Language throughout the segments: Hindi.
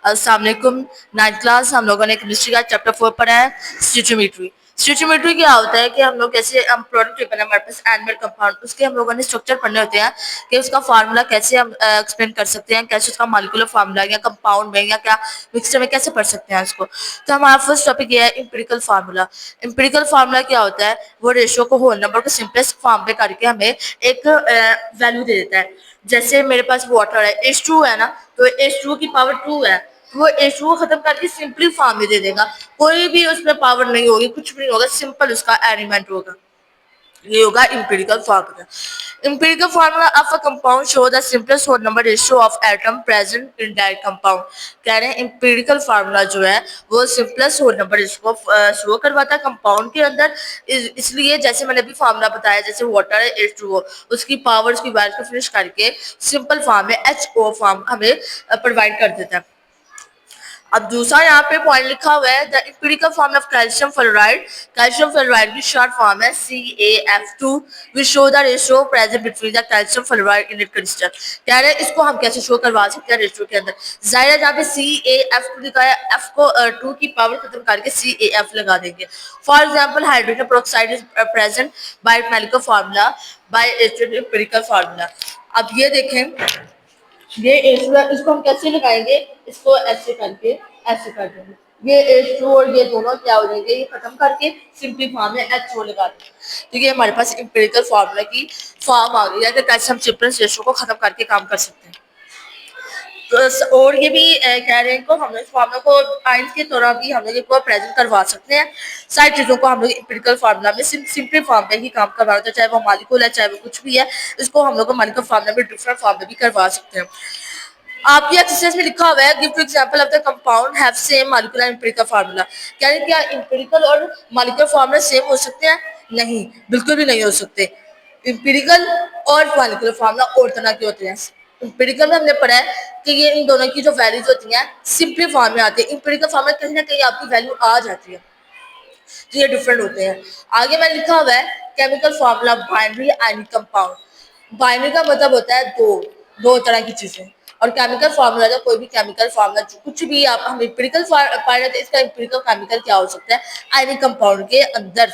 अस्सलाम वालेकुम। 9th क्लास हम लोगों ने केमिस्ट्री का चैप्टर 4 पढ़ा है, स्टोइचियोमेट्री। स्टोइचियोमेट्री क्या होता है कि हम लोग कैसे हम प्रोडक्ट पेपर है हमारे पास एनिमल कंपाउंड, उसके हम लोगों ने स्ट्रक्चर पढ़ने होते हैं कि उसका फार्मूला कैसे हम एक्सप्लेन कर सकते हैं, कैसे उसका मॉलिक्यूलर फार्मूला या कंपाउंड में या क्या मिक्सचर में कैसे पढ़ सकते हैं उसको। तो हमारा फर्स्ट टॉपिक ये है एम्पिरिकल फार्मूला। एम्पिरिकल फार्मूला क्या होता है, वो रेशियो को होल नंबर को सिंपलेस्ट फॉर्म पे करके हमें एक वैल्यू दे देता है। जैसे मेरे पास वाटर है, H2 है ना, तो H2 की पावर 2 है, वो H2 को खत्म करके सिंपली फॉर्म में दे देगा। कोई भी उसमें पावर नहीं होगी, कुछ भी नहीं होगा, सिंपल उसका एलिमेंट होगा। ये होगा empirical formula. Empirical formula of a compound show the simplest whole number ratio of atom present in that compound. कह रहे हैं empirical formula जो है वो simplest whole number इसको शो करवाता है कंपाउंड के अंदर। इसलिए जैसे मैंने अभी फार्मूला बताया, जैसे वाटर है H2O, उसकी पावर उसकी वैल्यू को फिनिश करके सिंपल फॉर्म में HO फॉर्म हमें प्रोवाइड कर देता है। अब दूसरा यहाँ पे पॉइंट लिखा हुआ है the empirical form of calcium fluoride. Calcium fluoride की शॉर्ट फॉर्म है CaF2 which show the ratio present between the calcium fluoride in it crystal. कह रहे हैं इसको हम कैसे शो करवा सकते हैं रेशियो के अंदर। जाहिर है जहाँ पे CaF2 लिखा है, F को 2 की पावर खत्म करके CaF लगा देंगे। For example hydrogen peroxide is present by molecular formula by empirical formula. अब ये देखें, ये इसको हम कैसे लगाएंगे, इसको ऐसे करके ऐसे कर देंगे। ये H2 और ये दोनों क्या हो जाएंगे, ये खत्म करके सिंपली फॉर्म में HO लगा देंगे। तो ये हमारे पास एम्पिरिकल फार्मूला की फॉर्म आ गई है कि कैसे हम चिपरेंस रेशो को खत्म करके काम कर सकते हैं। तो और ये भी कह रहे हैं को हम लोग इस फार्मूला को आइंस की तरह भी हम लोग इसको प्रेजेंट करवा सकते हैं। सारी चीज़ों को हम लोग एम्पिरिकल फार्मूला में सिंपल फॉर्म पे ही काम करवा सकते हैं, चाहे वो मॉलिक्यूल है चाहे वो कुछ भी है, इसको हम लोग मॉलिक्यूल फार्मूला में डिफरेंट फॉर्म में भी करवा सकते हैं। आपकी एक्सरसाइज में लिखा हुआ है give two example of the compound have same molecular empirical formula. यानी क्या एम्पिरिकल और मॉलिक्यूलर फार्मूला सेम हो सकते हैं? नहीं, बिल्कुल भी नहीं हो सकते। एम्पिरिकल और मॉलिक्यूलर फार्मूला और तरह के होते हैं। एम्पिरिकल में हमने पढ़ा है कि ये इन दोनों की जो वैल्यूज होती हैं सिंपली फॉर्म में आती है। एम्पिरिकल फॉर्म में कहीं ना कहीं आपकी वैल्यू आ जाती है, तो ये डिफरेंट होते हैं। आगे मैंने लिखा हुआ है chemical formula binary ionic compound. Binary का मतलब होता है दो दो तरह की चीजें, और केमिकल फार्मूला जो कोई भी केमिकल फार्मूला कुछ भी आप हम एम्पिरिकल पढ़ रहे थे, इसका एम्पिरिकल केमिकल क्या हो सकता है आयनिक कंपाउंड के अंदर।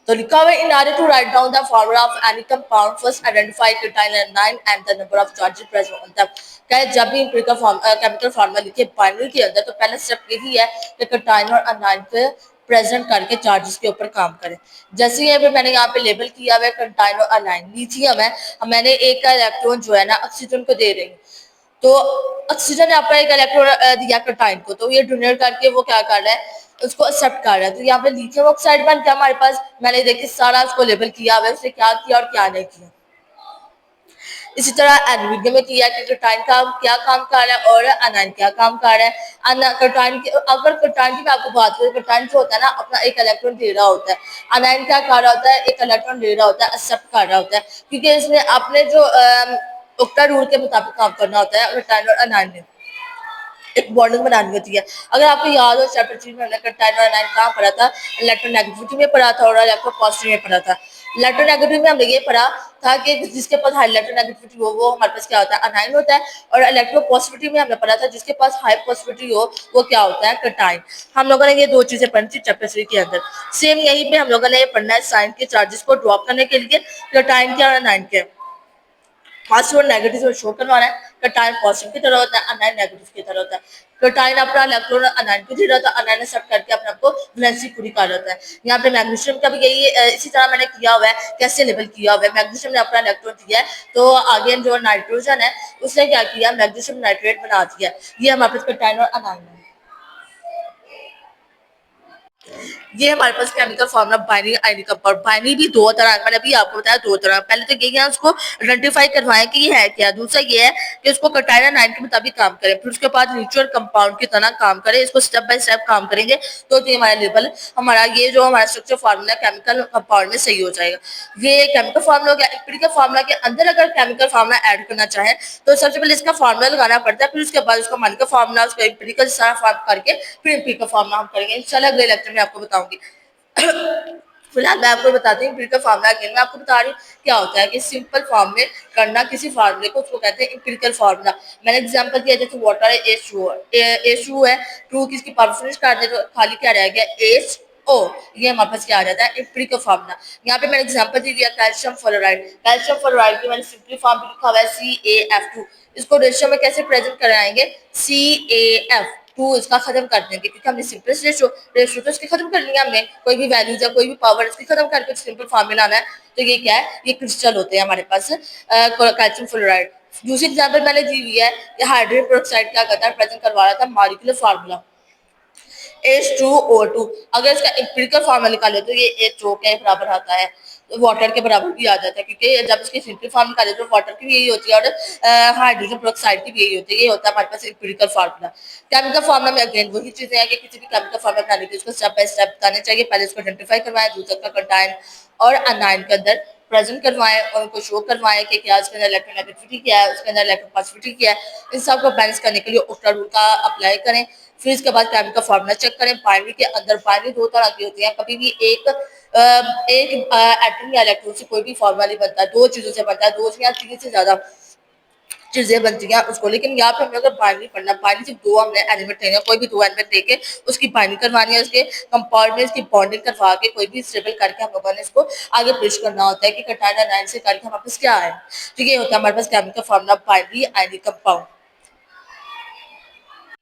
तो लिखा हुआ है in order to write down the formula of any compound first identify cation and ion and the number of charges present on that. क्या जब भी एम्पिरिकल केमिकल फार्मूला लिखे बाइनरी के अंदर, तो पहला स्टेप यही है कि केटाइन और अनायन पे प्रेजेंट करके चार्जेस के ऊपर काम करें। जैसे ये मैंने यहाँ पे लेबल किया हुआ है केटाइन और अनायन, लिथियम है, मैंने एक का इलेक्ट्रॉन जो है ना ऑक्सीजन को दे रही हूँ, तो ऑक्सीजन ने अपना एक इलेक्ट्रॉन दिया केटाइन को, तो ये डोनेट करके वो क्या कर रहा है उसको एक्सेप्ट कर रहा है। तो यहाँ पे लिथियम ऑक्साइड बन गया हमारे पास। मैंने देखिए सारा उसको लेबल किया हुआ है, उसने क्या किया और क्या नहीं किया। इसी तरह एल्यूमिनियम में किया कि केटाइन का क्या काम कर रहा है और अनायन क्या काम कर रहा है। केटाइन की अगर केटाइन की मैं आपको बात करूँ, केटाइन जो होता है ना अपना एक इलेक्ट्रॉन दे रहा होता है, अनायन क्या कर रहा होता है एक इलेक्ट्रॉन ले रहा होता है, एक्सेप्ट कर रहा होता है, क्योंकि इसने अपने जो ओक्टा रूल के मुताबिक काम करना होता है केटाइन और अनायन ने एक बॉन्डिंग बनानी होती है। अगर आपको याद हो चैप्टर 3 में हमने केटाइन और अनायन कहाँ पढ़ा था, इलेक्ट्रोनेगेटिविटी में पढ़ा था और इलेक्ट्रोपॉजिटिविटी में पढ़ा था। इलेक्ट्रोनेगेटिविटी में हमने ये पढ़ा था कि जिसके पास हाई इलेक्ट्रोनेगेटिविटी हो वो हमारे पास क्या होता है अनायन होता है, और इलेक्ट्रोपॉजिटिविटी में हमने पढ़ा था जिसके पास हाई पॉजिटिविटी हो वो क्या होता है केटाइन। हम लोगों ने ये दो चीजें पढ़ी थी चैप्टर 3 के अंदर। सेम यहीं पे हम लोगों ने ये पढ़ना है साइन के चार्जेस को ड्रॉप करने के लिए केटाइन के और अनायन के। पॉजिटिव और नेगेटिव शो करवाना है। केटाइन पॉजिटिव की तरह होता है, अनायन नेगेटिव की तरह होता है। केटाइन अपना इलेक्ट्रॉन अनायन को दे रहा होता है, अनायन एक्सेप्ट करके अपने आपको वैलेंसी पूरी कर रहा होता है। यहाँ पे मैग्नीशियम का भी यही इसी तरह मैंने किया हुआ है, कैसे लेबल किया हुआ है। मैग्नीशियम ने अपना इलेक्ट्रॉन दिया है, तो आगे जो नाइट्रोजन है उसने क्या किया मैग्नीशियम नाइट्रेट बना दिया। ये हमारे पास केटाइन और अनायन है। ये हमारे पास chemical formula binary ionic compound. Binary भी दो तरह, मैंने अभी आपको बताया दो तरह। पहले तो ये है उसको आइडेंटिफाई करवाएं कि ये है क्या, दूसरा ये है कि उसको केटाइन और आयन के मुताबिक काम करें, फिर उसके बाद न्यूट्रल कंपाउंड की तरह काम करें। इसको स्टेप बाय स्टेप काम करेंगे तो ये हमारा लेवल हमारा ये जो हमारा स्ट्रक्चर फार्मूला केमिकल कंपाउंड में सही हो जाएगा। ये केमिकल फार्मूला हो गया। एम्पिरिकल फार्मूला के अंदर अगर केमिकल फार्मूला ऐड करना चाहे तो सबसे पहले इसका फार्मूला लगाना पड़ता है, फिर उसके बाद उसका मॉलिक्यूलर फार्मूला उसका एम्पिरिकल सारा फॉर्म करके फिर एम्पिरिकल फार्मूला हम करेंगे। इंशाल्लाह अगले लेक्चर में आपको बताऊंगी। फिलहाल मैं आपको बताती हूँ एम्पिरिकल फार्मूला अगेन मैं आपको बता रही हूँ क्या होता है कि सिंपल फॉर्म में करना किसी फार्मूले को उसको कहते हैं एम्पिरिकल फार्मूला। मैंने एग्जांपल दिया जैसे वाटर है H2O है 2 की इसकी पावर फिनिश कर दे तो खाली क्या रह गया HO। ये हमारे पास क्या आ जाता है एम्पिरिकल फार्मूला। यहाँ पे मैंने एग्जांपल दे दिया कैल्शियम फ्लोराइड की मैंने सिंपली फॉर्म भी लिखा हुआ है CaF2। इसको रेशियो में कैसे प्रेजेंट कराएंगे CaF टू इसका खत्म कर देंगे क्योंकि हमने सिंपलेस्ट रेशो रेशो तो इसकी खत्म कर लिया हमने कोई भी वैल्यूज या कोई भी पावर इसकी खत्म करके सिंपल फॉर्मूला आना है। तो ये क्या है ये क्रिस्टल होते हैं हमारे पास कैल्शियम फ्लोराइड। दूसरी एग्जाम्पल मैंने दी हुई है कि हाइड्रोजन पेरोक्साइड क्या करता है प्रेजेंट करवा रहा था मॉलिक्यूलर फार्मूला H2O2। अगर इसका एम्पिरिकल फार्मूला निकाले तो ये H2O के बराबर आता है तो वाटर के बराबर भी आ जाता है क्योंकि जब इसकी सिंपल फॉर्म निकाले तो वाटर की भी यही होती है और हाइड्रोजन पेरोक्साइड की भी यही होती है। ये होता है हमारे पास एम्पिरिकल फार्मूला। केमिकल फार्मूला में अगेन वही चीजें हैं कि किसी भी केमिकल फार्मूला बनाने के लिए उसको स्टेप बाय स्टेप बताने चाहिए। पहले इसको आइडेंटिफाई करवाएं दूसरा का कंटाइन और अनाइन के अंदर प्रेजेंट करवाएं और उनको शो करवाएं कि क्या उसके अंदर इलेक्ट्रोनेगेटिविटी क्या है उसके अंदर इलेक्ट्रोपॉजिटिविटी क्या है। इन सब को बैलेंस करने के लिए ओक्टा रूल का अप्लाई करें। फिर इसके बाद केमिकल फार्मूला चेक करें। बाइनरी के अंदर बाइनरी दो तरह की होती है कभी भी एक एटम या इलेक्ट्रॉन से कोई भी फार्मूला नहीं बनता दो चीजों से बनता है दो या तीन से ज्यादा चीजें बनती हैं उसको। लेकिन यहाँ पे हमें अगर बाइनरी पढ़ना बाइनरी सिर्फ दो हमने एलिमेंट लेने कोई भी दो एलिमेंट लेके उसकी बाइंडिंग करवानी है उसके कंपाउंड में इसकी बॉन्डिंग करवा के कोई भी स्टेबल करके हम लोगों ने इसको आगे पुश करना होता है कि कटाना नाइन से करके हमारे पास क्या है। तो ये होता है हमारे पास chemical formula binary ionic compound.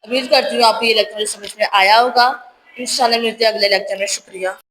उम्मीद करती हूँ आपको ये लेक्चर समझ में आया होगा। इंशाल्लाह मिलते हैं अगले लेक्चर में। शुक्रिया।